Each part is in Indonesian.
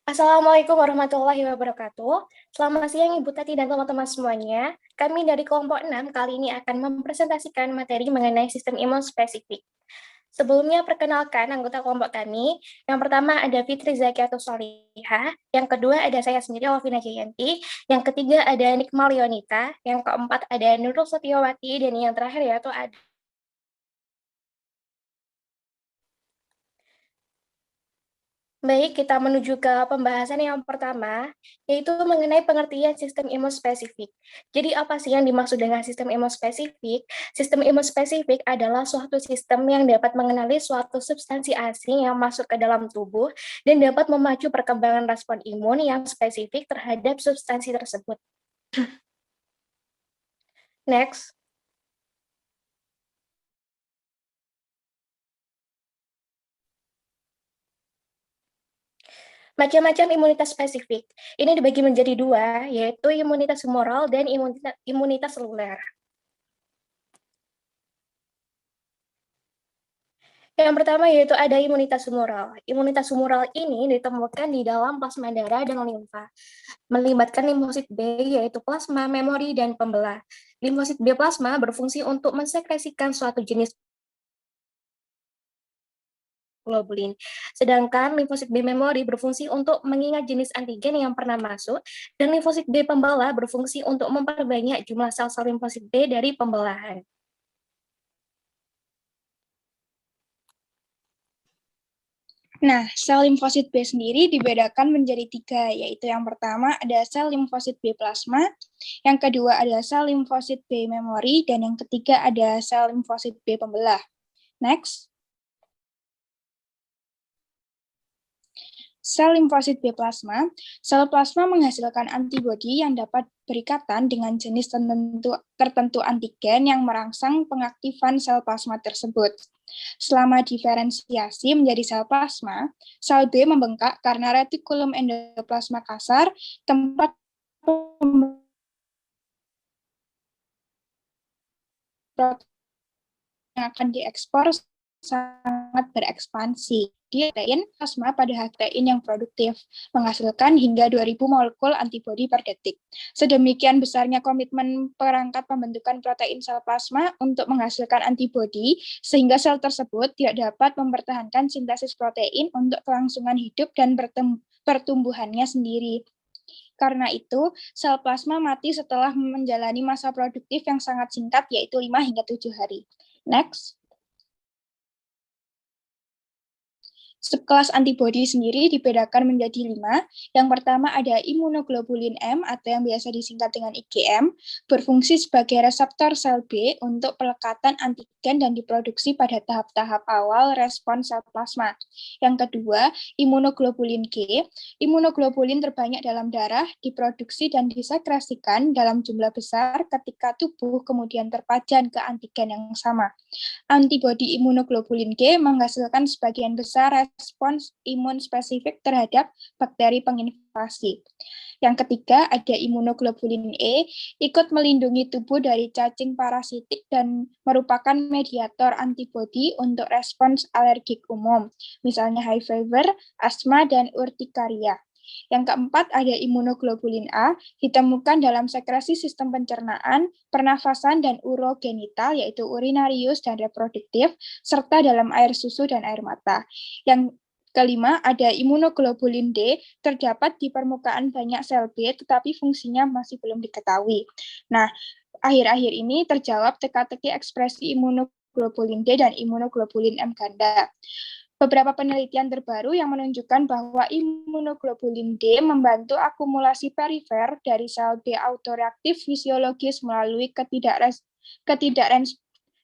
Assalamualaikum warahmatullahi wabarakatuh. Selamat siang Ibu Tati dan teman-teman semuanya. Kami dari kelompok 6 kali ini akan mempresentasikan materi mengenai sistem imun spesifik. Sebelumnya perkenalkan anggota kelompok kami. Yang pertama ada Fitri Zakiatus Solihah, yang kedua ada saya sendiri Alvina Jayanti, yang ketiga ada Nikmal Leonita, yang keempat ada Nurul Setiawati, dan yang terakhir yaitu ada Baik, kita menuju ke pembahasan yang pertama, yaitu mengenai pengertian sistem imun spesifik. Jadi apa sih yang dimaksud dengan sistem imun spesifik? Sistem imun spesifik adalah suatu sistem yang dapat mengenali suatu substansi asing yang masuk ke dalam tubuh dan dapat memacu perkembangan respon imun yang spesifik terhadap substansi tersebut. Next. Macam-macam imunitas spesifik. Ini dibagi menjadi dua, yaitu imunitas humoral dan imunitas seluler. Yang pertama yaitu ada imunitas humoral. Imunitas humoral ini ditemukan di dalam plasma darah dan limfa, melibatkan limfosit B yaitu plasma, memori, dan pembelah. Limfosit B plasma berfungsi untuk mensekresikan suatu jenis globulin. Sedangkan limfosit B memori berfungsi untuk mengingat jenis antigen yang pernah masuk, dan limfosit B pembelah berfungsi untuk memperbanyak jumlah sel-sel limfosit B dari pembelahan. Nah, sel limfosit B sendiri dibedakan menjadi 3, yaitu yang pertama ada sel limfosit B plasma, yang kedua ada sel limfosit B memori, dan yang ketiga ada sel limfosit B pembelah. Next. Sel limfosit B plasma, sel plasma menghasilkan antibodi yang dapat berikatan dengan jenis tertentu antigen yang merangsang pengaktifan sel plasma tersebut. Selama diferensiasi menjadi sel plasma, sel B membengkak karena retikulum endoplasma kasar, tempat yang akan diekspor sangat berekspansi. Protein plasma pada protein yang produktif, menghasilkan hingga 2000 molekul antibodi per detik. Sedemikian besarnya komitmen perangkat pembentukan protein sel plasma untuk menghasilkan antibodi, sehingga sel tersebut tidak dapat mempertahankan sintesis protein untuk kelangsungan hidup dan pertumbuhannya sendiri. Karena itu, sel plasma mati setelah menjalani masa produktif yang sangat singkat, yaitu 5 hingga 7 hari. Next. Subkelas antibodi sendiri dibedakan menjadi 5. Yang pertama ada imunoglobulin M atau yang biasa disingkat dengan IgM, berfungsi sebagai reseptor sel B untuk pelekatan antigen dan diproduksi pada tahap-tahap awal respons sel plasma. Yang kedua, imunoglobulin G. Imunoglobulin terbanyak dalam darah, diproduksi dan disekresikan dalam jumlah besar ketika tubuh kemudian terpajan ke antigen yang sama. Antibodi imunoglobulin G menghasilkan sebagian besar respons imun spesifik terhadap bakteri penginvasi. Yang ketiga, ada imunoglobulin E, ikut melindungi tubuh dari cacing parasitik dan merupakan mediator antibodi untuk respons alergik umum, misalnya high fever, asma, dan urtikaria. Yang keempat ada imunoglobulin A, ditemukan dalam sekresi sistem pencernaan, pernafasan, dan urogenital, yaitu urinarius dan reproduktif, serta dalam air susu dan air mata. Yang kelima ada imunoglobulin D, terdapat di permukaan banyak sel B, tetapi fungsinya masih belum diketahui. Nah, akhir-akhir ini terjawab teka-teki ekspresi imunoglobulin D dan imunoglobulin M ganda. Beberapa penelitian terbaru yang menunjukkan bahwa imunoglobulin D membantu akumulasi perifer dari sel B autoreaktif fisiologis melalui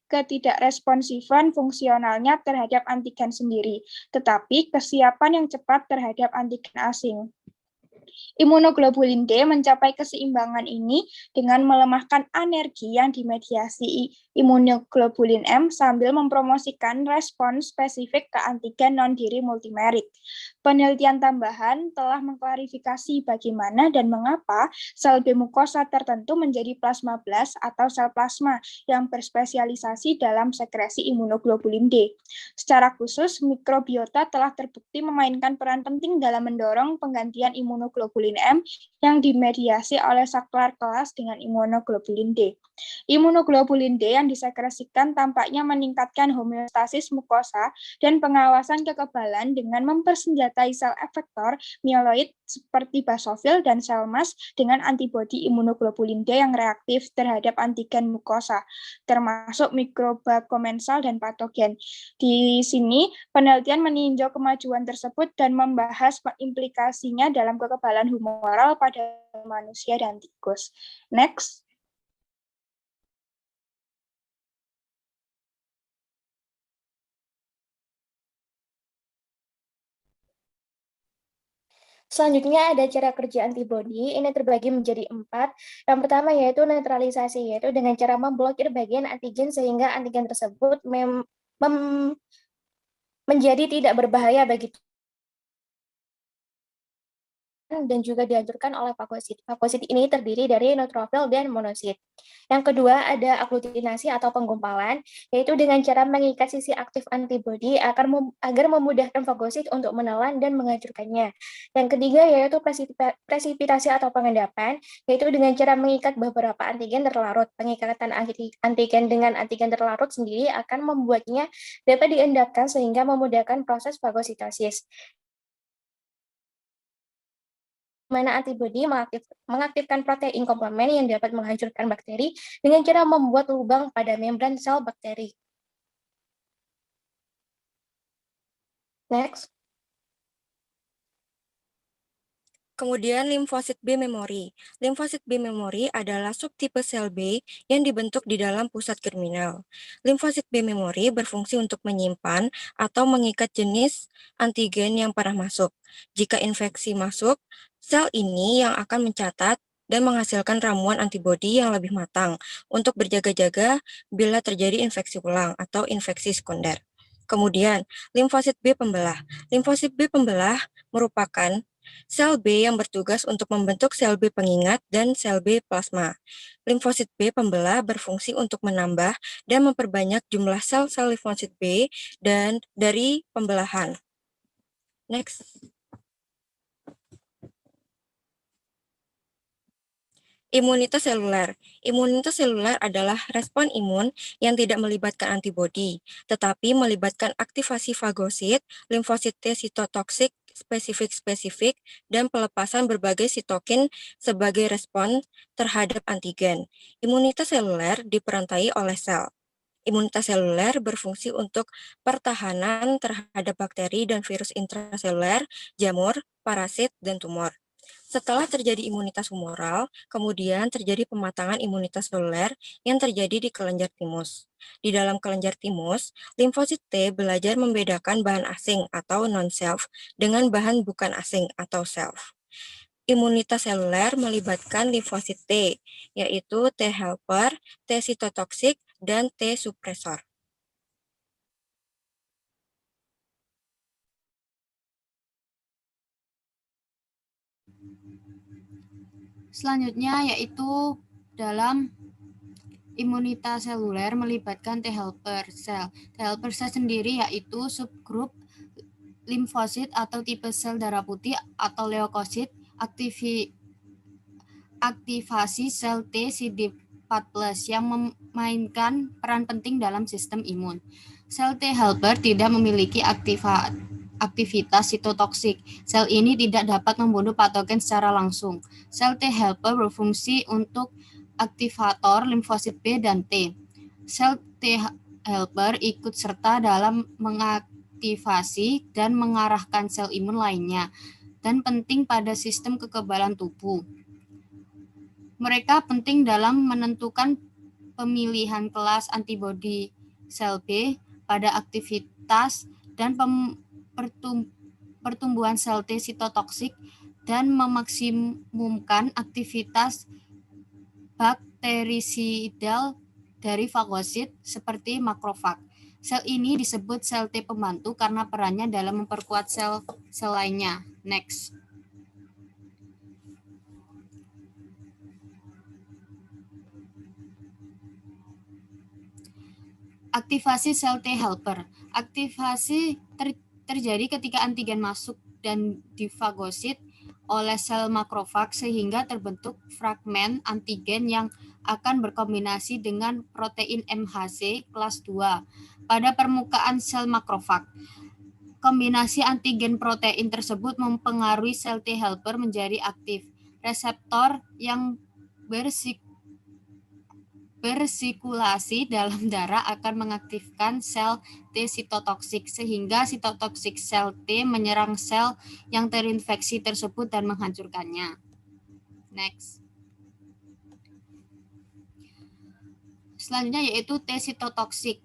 ketidakresponsifan fungsionalnya terhadap antigen sendiri, tetapi kesiapan yang cepat terhadap antigen asing. Imunoglobulin D mencapai keseimbangan ini dengan melemahkan anergi yang dimediasi imunoglobulin M sambil mempromosikan respons spesifik ke antigen non-diri multimerik. Penelitian tambahan telah mengklarifikasi bagaimana dan mengapa sel B mukosa tertentu menjadi plasmablast atau sel plasma yang berspesialisasi dalam sekresi imunoglobulin D. Secara khusus, mikrobiota telah terbukti memainkan peran penting dalam mendorong penggantian imunoglobulin M yang dimediasi oleh saklar kelas dengan imunoglobulin D. Imunoglobulin D yang disekresikan tampaknya meningkatkan homeostasis mukosa dan pengawasan kekebalan dengan mempersenjatai sel efektor mieloid seperti basofil dan sel mas dengan antibodi imunoglobulin D yang reaktif terhadap antigen mukosa, termasuk mikroba komensal dan patogen. Di sini, penelitian meninjau kemajuan tersebut dan membahas implikasinya dalam kekebalan humoral pada manusia dan tikus. Next. Selanjutnya ada cara kerja antibodi, ini terbagi menjadi 4. Yang pertama yaitu netralisasi, yaitu dengan cara memblokir bagian antigen sehingga antigen tersebut menjadi tidak berbahaya bagi dan juga dihancurkan oleh fagosit. Fagosit ini terdiri dari neutrofil dan monosit. Yang kedua ada aglutinasi atau penggumpalan, yaitu dengan cara mengikat sisi aktif antibodi agar memudahkan fagosit untuk menelan dan menghancurkannya. Yang ketiga yaitu presipitasi atau pengendapan, yaitu dengan cara mengikat beberapa antigen terlarut. Pengikatan antigen dengan antigen terlarut sendiri akan membuatnya dapat diendapkan sehingga memudahkan proses fagositosis. Mana antibodi mengaktifkan protein komplement yang dapat menghancurkan bakteri dengan cara membuat lubang pada membran sel bakteri. Next. Kemudian limfosit B memori. Limfosit B memori adalah subtipe sel B yang dibentuk di dalam pusat germinal. Limfosit B memori berfungsi untuk menyimpan atau mengikat jenis antigen yang pernah masuk. Jika infeksi masuk, sel ini yang akan mencatat dan menghasilkan ramuan antibodi yang lebih matang untuk berjaga-jaga bila terjadi infeksi ulang atau infeksi sekunder. Kemudian, limfosit B pembelah. Limfosit B pembelah merupakan sel B yang bertugas untuk membentuk sel B pengingat dan sel B plasma. Limfosit B pembelah berfungsi untuk menambah dan memperbanyak jumlah sel-sel limfosit B dan dari pembelahan. Next. Imunitas seluler. Imunitas seluler adalah respon imun yang tidak melibatkan antibodi, tetapi melibatkan aktivasi fagosit, limfosit T sitotoksik spesifik, dan pelepasan berbagai sitokin sebagai respon terhadap antigen. Imunitas seluler diperantai oleh sel. Imunitas seluler berfungsi untuk pertahanan terhadap bakteri dan virus intraseluler, jamur, parasit, dan tumor. Setelah terjadi imunitas humoral, kemudian terjadi pematangan imunitas seluler yang terjadi di kelenjar timus. Di dalam kelenjar timus, limfosit T belajar membedakan bahan asing atau non-self dengan bahan bukan asing atau self. Imunitas seluler melibatkan limfosit T, yaitu T helper, T sitotoksik, dan T suppresor. Selanjutnya yaitu dalam imunitas seluler melibatkan T helper sel. T helper sel sendiri yaitu subgrup limfosit atau tipe sel darah putih atau leukosit, aktivasi sel T CD4+ yang memainkan peran penting dalam sistem imun. Sel T helper tidak memiliki aktivitas sitotoksik. Sel ini tidak dapat membunuh patogen secara langsung. Sel T helper berfungsi untuk aktivator limfosit B dan T. Sel T helper ikut serta dalam mengaktifasi dan mengarahkan sel imun lainnya dan penting pada sistem kekebalan tubuh. Mereka penting dalam menentukan pemilihan kelas antibodi sel B pada aktivitas dan pertumbuhan sel T sitotoksik dan memaksimumkan aktivitas bakterisidal dari fagosit seperti makrofag. Sel ini disebut sel T pembantu karena perannya dalam memperkuat sel lainnya. Next. Aktivasi sel T helper. Aktivasi terjadi ketika antigen masuk dan difagosit oleh sel makrofag sehingga terbentuk fragmen antigen yang akan berkombinasi dengan protein MHC kelas 2 pada permukaan sel makrofag. Kombinasi antigen protein tersebut mempengaruhi sel T helper menjadi aktif. Reseptor yang bersirkulasi dalam darah akan mengaktifkan sel T sitotoksik sehingga sitotoksik sel T menyerang sel yang terinfeksi tersebut dan menghancurkannya. Next. Selanjutnya yaitu T sitotoksik.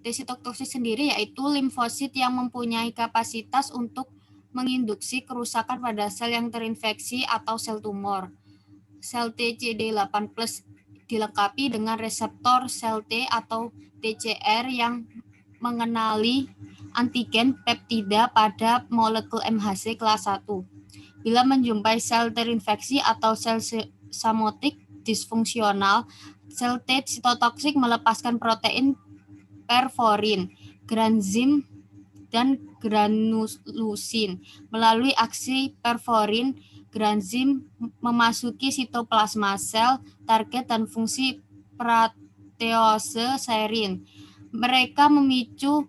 T sitotoksik sendiri yaitu limfosit yang mempunyai kapasitas untuk menginduksi kerusakan pada sel yang terinfeksi atau sel tumor. Sel T CD8+ dilengkapi dengan reseptor sel T atau TCR yang mengenali antigen peptida pada molekul MHC kelas 1. Bila menjumpai sel terinfeksi atau sel somatik disfungsional, sel T sitotoksik melepaskan protein perforin, granzim, dan granulosin. Melalui aksi perforin, granzim memasuki sitoplasma sel target dan fungsi protease serine. Mereka memicu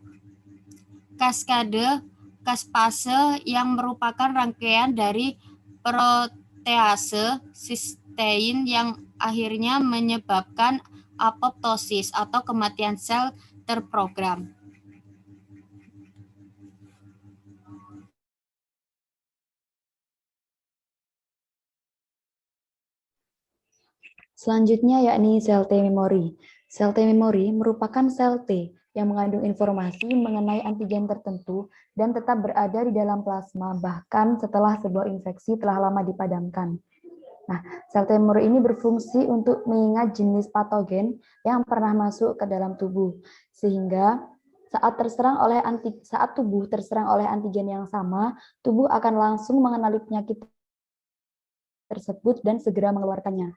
kaspase yang merupakan rangkaian dari protease sistein yang akhirnya menyebabkan apoptosis atau kematian sel terprogram. Selanjutnya yakni sel T memori. Sel T memori merupakan sel T yang mengandung informasi mengenai antigen tertentu dan tetap berada di dalam plasma bahkan setelah sebuah infeksi telah lama dipadamkan. Nah, sel T memori ini berfungsi untuk mengingat jenis patogen yang pernah masuk ke dalam tubuh, sehingga saat tubuh terserang oleh antigen yang sama, tubuh akan langsung mengenali penyakit tersebut dan segera mengeluarkannya.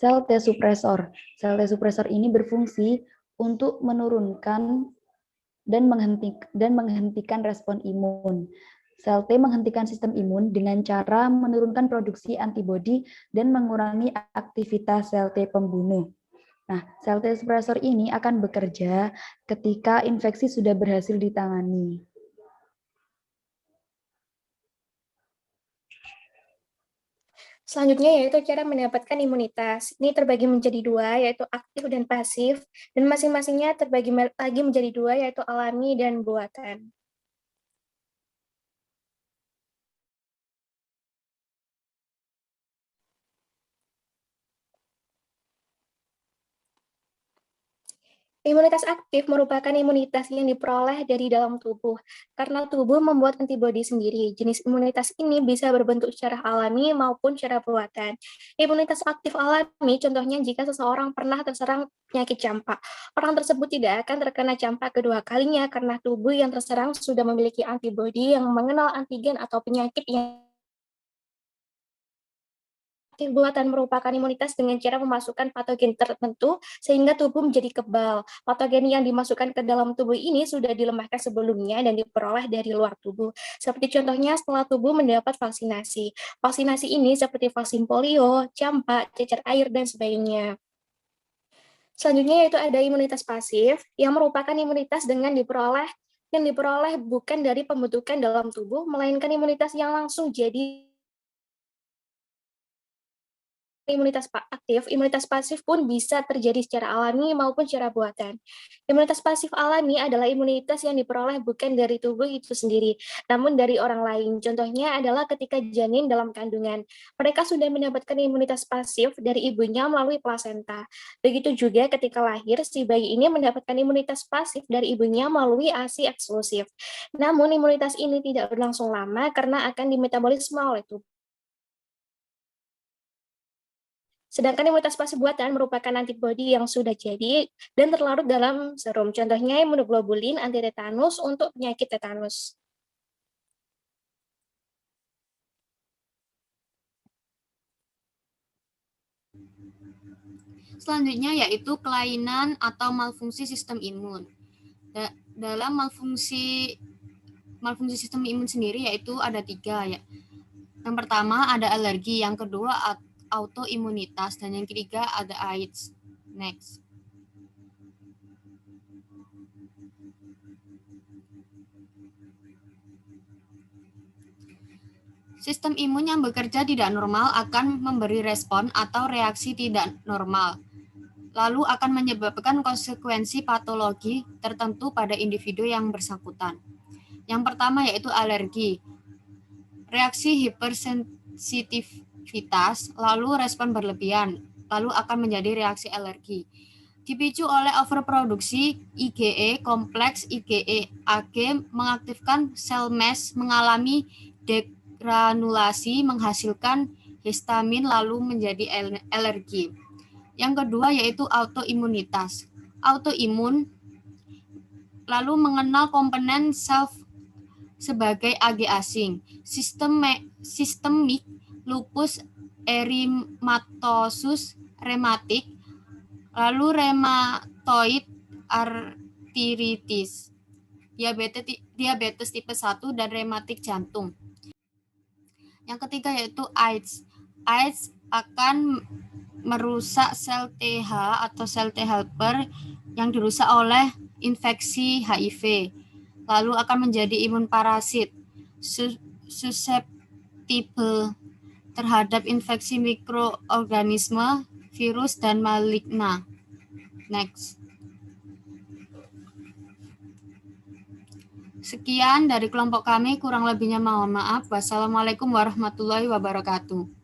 Sel T suppresor. Sel T suppresor ini berfungsi untuk menurunkan dan menghentikan respon imun. Sel T menghentikan sistem imun dengan cara menurunkan produksi antibodi dan mengurangi aktivitas sel T pembunuh. Nah, sel T suppresor ini akan bekerja ketika infeksi sudah berhasil ditangani. Selanjutnya yaitu cara mendapatkan imunitas. Ini terbagi menjadi dua, yaitu aktif dan pasif, dan masing-masingnya terbagi lagi menjadi dua, yaitu alami dan buatan. Imunitas aktif merupakan imunitas yang diperoleh dari dalam tubuh, karena tubuh membuat antibodi sendiri. Jenis imunitas ini bisa berbentuk secara alami maupun secara buatan. Imunitas aktif alami contohnya jika seseorang pernah terserang penyakit campak. Orang tersebut tidak akan terkena campak kedua kalinya karena tubuh yang terserang sudah memiliki antibodi yang mengenal antigen atau penyakit yang aktif buatan merupakan imunitas dengan cara memasukkan patogen tertentu sehingga tubuh menjadi kebal. Patogen yang dimasukkan ke dalam tubuh ini sudah dilemahkan sebelumnya dan diperoleh dari luar tubuh. Seperti contohnya setelah tubuh mendapat vaksinasi. Vaksinasi ini seperti vaksin polio, campak, cacar air, dan sebagainya. Selanjutnya yaitu ada imunitas pasif yang merupakan imunitas yang diperoleh bukan dari pembentukan dalam tubuh, melainkan imunitas yang langsung jadi imunitas aktif, imunitas pasif pun bisa terjadi secara alami maupun secara buatan. Imunitas pasif alami adalah imunitas yang diperoleh bukan dari tubuh itu sendiri, namun dari orang lain. Contohnya adalah ketika janin dalam kandungan. Mereka sudah mendapatkan imunitas pasif dari ibunya melalui plasenta. Begitu juga ketika lahir, si bayi ini mendapatkan imunitas pasif dari ibunya melalui ASI eksklusif. Namun imunitas ini tidak berlangsung lama karena akan dimetabolisme oleh tubuh. Sedangkan imunitas pasif buatan merupakan antibodi yang sudah jadi dan terlarut dalam serum. Contohnya imunoglobulin anti tetanus untuk penyakit tetanus. Selanjutnya yaitu kelainan atau malfungsi sistem imun. Dalam malfungsi sistem imun sendiri yaitu ada 3 ya. Yang pertama ada alergi, yang kedua autoimunitas, dan yang ketiga ada AIDS. Next. Sistem imun yang bekerja tidak normal akan memberi respon atau reaksi tidak normal, lalu akan menyebabkan konsekuensi patologi tertentu pada individu yang bersangkutan. Yang pertama yaitu alergi. Reaksi hipersensitivitas, lalu respon berlebihan, lalu akan menjadi reaksi alergi. Dipicu oleh overproduksi IgE kompleks IgE Ag mengaktifkan sel MES mengalami degranulasi menghasilkan histamin lalu menjadi alergi. Yang kedua yaitu autoimunitas. Autoimun lalu mengenal komponen self sebagai Ag asing. Sistemik lupus erythematosus rematik, lalu rheumatoid arthritis, diabetes tipe 1 dan rematik jantung. Yang ketiga yaitu AIDS. AIDS akan merusak sel TH atau sel T helper yang dirusak oleh infeksi HIV. Lalu akan menjadi imun parasit, susceptible terhadap infeksi mikroorganisme, virus, dan maligna. Next. Sekian dari kelompok kami, kurang lebihnya mohon maaf. Wassalamualaikum warahmatullahi wabarakatuh.